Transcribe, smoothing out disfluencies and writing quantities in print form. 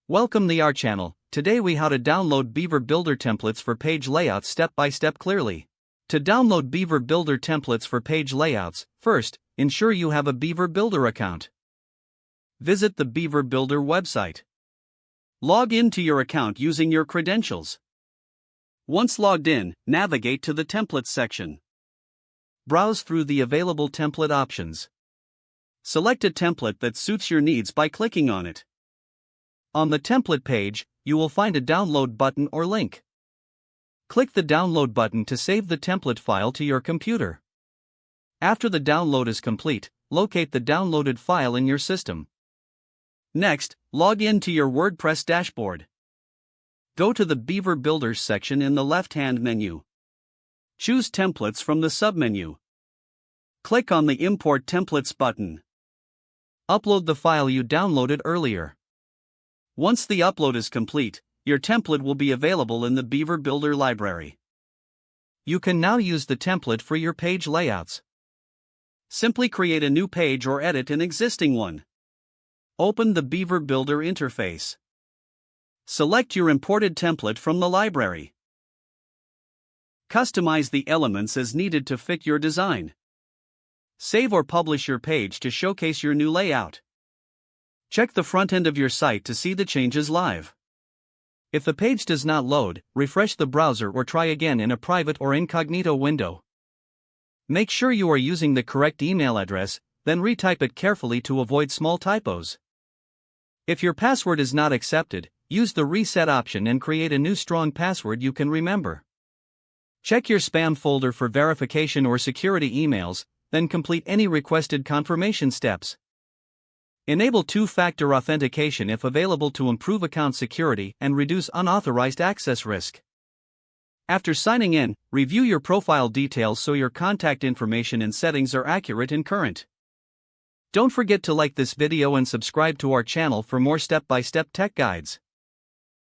Welcome to our channel. Today we how to download Beaver Builder templates for page layouts step by step clearly. To download Beaver Builder templates for page layouts, first, ensure you have a Beaver Builder account. Visit the Beaver Builder website. Log into your account using your credentials. Once logged in, navigate to the Templates section. Browse through the available template options. Select a template that suits your needs by clicking on it. On the template page, you will find a download button or link. Click the download button to save the template file to your computer. After the download is complete, locate the downloaded file in your system. Next, log in to your WordPress dashboard. Go to the Beaver Builders section in the left-hand menu. Choose Templates from the submenu. Click on the Import Templates button. Upload the file you downloaded earlier. Once the upload is complete, your template will be available in the Beaver Builder library. You can now use the template for your page layouts. Simply create a new page or edit an existing one. Open the Beaver Builder interface. Select your imported template from the library. Customize the elements as needed to fit your design. Save or publish your page to showcase your new layout. Check the front end of your site to see the changes live. If the page does not load, refresh the browser or try again in a private or incognito window. Make sure you are using the correct email address, then retype it carefully to avoid small typos. If your password is not accepted, use the reset option and create a new strong password you can remember. Check your spam folder for verification or security emails, then complete any requested confirmation steps. Enable two-factor authentication if available to improve account security and reduce unauthorized access risk. After signing in, review your profile details so your contact information and settings are accurate and current. Don't forget to like this video and subscribe to our channel for more step-by-step tech guides.